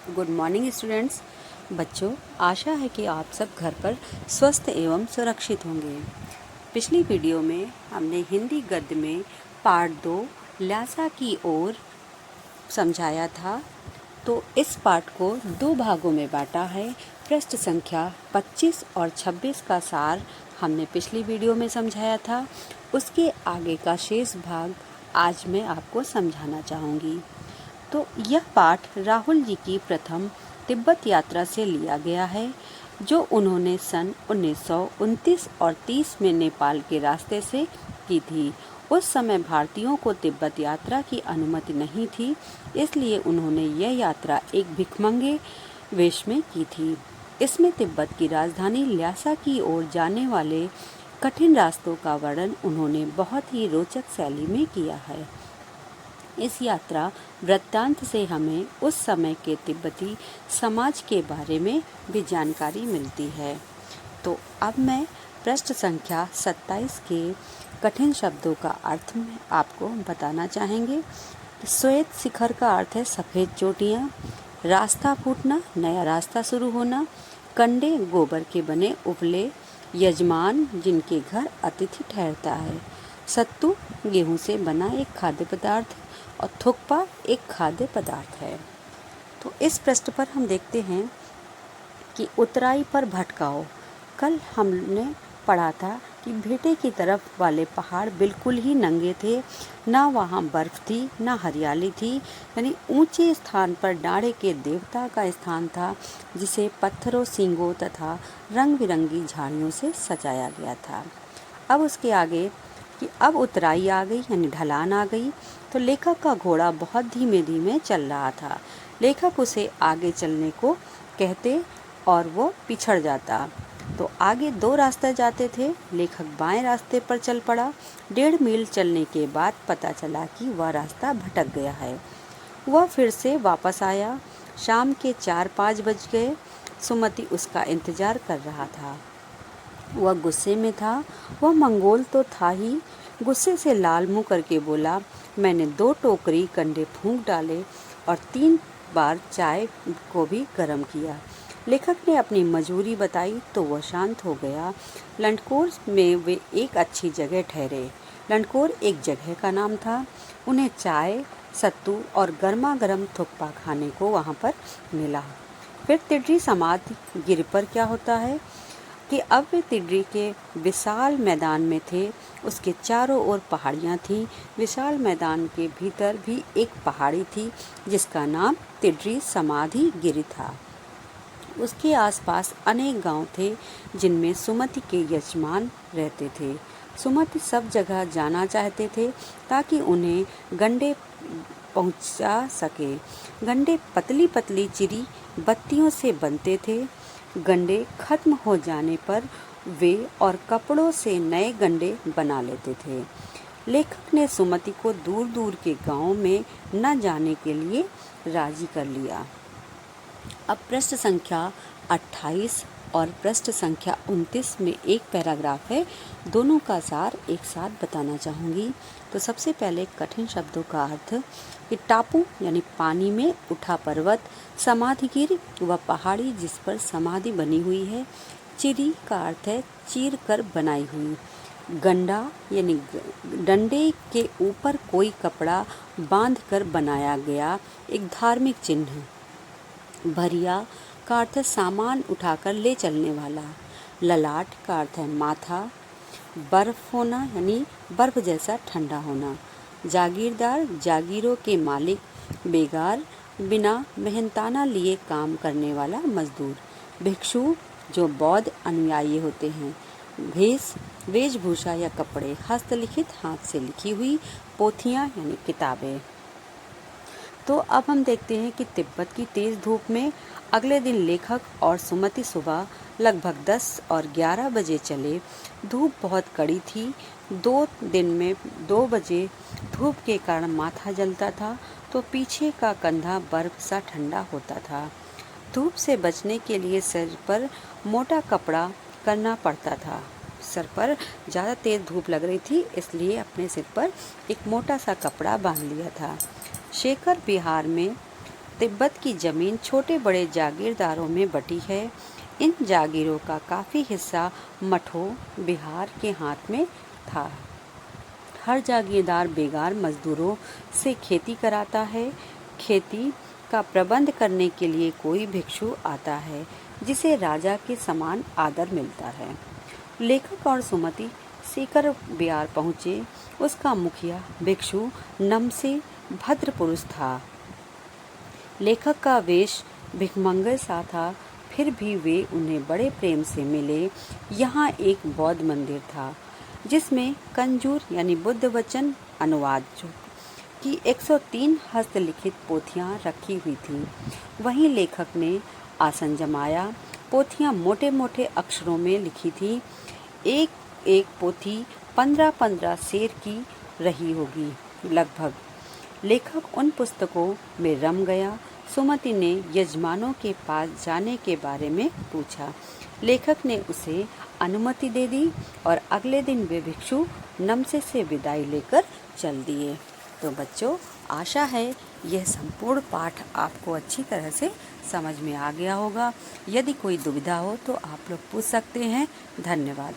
Good morning students. बच्चों, आशा है कि आप सब घर पर स्वस्थ एवं सुरक्षित होंगे। पिछली वीडियो में हमने हिंदी गद्य में पार्ट 2 ल्हासा की ओर समझाया था। तो इस पाठ को 2 भागों में बांटा है। पृष्ठ संख्या 25 और 26 का सार हमने पिछली वीडियो में समझाया था। उसके आगे का शेष भाग आज मैं आपको समझाना चाहूँगी। तो यह पाठ राहुल जी की प्रथम तिब्बत यात्रा से लिया गया है, जो उन्होंने सन 1929 और 30 में नेपाल के रास्ते से की थी। उस समय भारतीयों को तिब्बत यात्रा की अनुमति नहीं थी, इसलिए उन्होंने यह यात्रा एक भिखमंगे वेश में की थी। इसमें तिब्बत की राजधानी ल्हासा की ओर जाने वाले कठिन रास्तों का वर्णन उन्होंने बहुत ही रोचक शैली में किया है। इस यात्रा वृत्तांत से हमें उस समय के तिब्बती समाज के बारे में भी जानकारी मिलती है। तो अब मैं पृष्ठ संख्या 27 के कठिन शब्दों का अर्थ में आपको बताना चाहेंगे। श्वेत शिखर का अर्थ है सफ़ेद चोटियाँ। रास्ता फूटना, नया रास्ता शुरू होना। कंडे, गोबर के बने उपले। यजमान, जिनके घर अतिथि ठहरता है। सत्तू, गेहूं से बना एक खाद्य पदार्थ। और थुक्पा एक खाद्य पदार्थ है। तो इस पृष्ठ पर हम देखते हैं कि उतराई पर भटकाओ। कल हमने पढ़ा था कि भेटे की तरफ वाले पहाड़ बिल्कुल ही नंगे थे, ना वहाँ बर्फ थी ना हरियाली थी। यानी ऊंचे स्थान पर डाढ़े के देवता का स्थान था, जिसे पत्थरों, सींगों तथा रंग बिरंगी झाड़ियों से सजाया गया था। अब उसके आगे कि अब उतराई आ गई, यानी ढलान आ गई। तो लेखक का घोड़ा बहुत धीमे धीमे चल रहा था। लेखक उसे आगे चलने को कहते और वो पिछड़ जाता। तो आगे 2 रास्ते जाते थे। लेखक बाएं रास्ते पर चल पड़ा। 1.5 मील चलने के बाद पता चला कि वह रास्ता भटक गया है। वह फिर से वापस आया। शाम के 4-5 बज गए। सुमति उसका इंतजार कर रहा था। वह गुस्से में था। वह मंगोल तो था ही। गुस्से से लाल मुंह करके बोला, मैंने 2 टोकरी कंडे फूंक डाले और 3 बार चाय को भी गर्म किया। लेखक ने अपनी मजबूरी बताई तो वह शांत हो गया। लंडकोर में वे एक अच्छी जगह ठहरे। लंडकोर एक जगह का नाम था। उन्हें चाय, सत्तू और गर्मा गर्म थुक्पा खाने को वहाँ पर मिला। फिर तिड्री समाधि गिर पर क्या होता है कि अब वे तिड्री के विशाल मैदान में थे। उसके चारों ओर पहाड़ियाँ थीं। विशाल मैदान के भीतर भी एक पहाड़ी थी, जिसका नाम तिड्री समाधि गिरी था। उसके आसपास अनेक गांव थे, जिनमें सुमति के यजमान रहते थे। सुमति सब जगह जाना चाहते थे ताकि उन्हें गंडे पहुंचा सके। गंडे पतली पतली चिरी बत्तियों से बनते थे। गंडे खत्म हो जाने पर वे और कपड़ों से नए गंडे बना लेते थे। लेखक ने सुमति को दूर दूर के गांव में न जाने के लिए राजी कर लिया। अब पृष्ठ संख्या 28 और पृष्ठ संख्या 29 में एक पैराग्राफ है। दोनों का सार एक साथ बताना चाहूँगी। तो सबसे पहले कठिन शब्दों का अर्थ कि टापू यानी पानी में उठा पर्वत। समाधिगिर वह पहाड़ी जिस पर समाधि बनी हुई है। चिरी का अर्थ है चीर कर बनाई हुई। गंडा यानी डंडे के ऊपर कोई कपड़ा बांध कर बनाया गया एक धार्मिक चिन्ह। भरिया का अर्थ है सामान उठाकर ले चलने वाला। ललाट का अर्थ है माथा। बर्फ होना यानी बर्फ जैसा ठंडा होना। जागीरदार जागीरों के मालिक। बेगार बिना मेहनताना लिए काम करने वाला मजदूर। भिक्षु जो बौद्ध अनुयायी होते हैं। भेष वेशभूषा या कपड़े। हस्तलिखित हाथ से लिखी हुई। पोथियाँ यानी किताबें। तो अब हम देखते हैं कि तिब्बत की तेज धूप में अगले दिन लेखक और सुमति सुबह लगभग 10 और 11 बजे चले। धूप बहुत कड़ी थी। 2 दिन में 2 बजे धूप के कारण माथा जलता था, तो पीछे का कंधा बर्फ सा ठंडा होता था। धूप से बचने के लिए सिर पर मोटा कपड़ा करना पड़ता था। सर पर ज़्यादा तेज धूप लग रही थी, इसलिए अपने सिर पर एक मोटा सा कपड़ा बांध लिया था। शेखर बिहार में तिब्बत की ज़मीन छोटे बड़े जागीरदारों में बटी है। इन जागीरों का काफ़ी हिस्सा मठों बिहार के हाथ में था। हर जागीरदार बेगार मजदूरों से खेती कराता है। खेती का प्रबंध करने के लिए कोई भिक्षु आता है जिसे राजा के समान आदर मिलता है। लेखक और सुमति सीकर बिहार पहुँचे। उसका मुखिया भिक्षु नमसे भद्र पुरुष था। लेखक का वेश भिखमंगे सा था, फिर भी वे उन्हें बड़े प्रेम से मिले। यहाँ एक बौद्ध मंदिर था जिसमें कंजूर यानी बुद्ध वचन अनुवाद की 103 हस्तलिखित पोथियाँ रखी हुई थीं। वहीं लेखक ने आसन जमाया। पोथियाँ मोटे मोटे अक्षरों में लिखी थी। एक एक पोथी 15-15 शेर की रही होगी लगभग। लेखक उन पुस्तकों में रम गया। सुमति ने यजमानों के पास जाने के बारे में पूछा। लेखक ने उसे अनुमति दे दी और अगले दिन वे भिक्षु नमसे से विदाई लेकर चल दिए। तो बच्चों, आशा है यह संपूर्ण पाठ आपको अच्छी तरह से समझ में आ गया होगा। यदि कोई दुविधा हो तो आप लोग पूछ सकते हैं। धन्यवाद।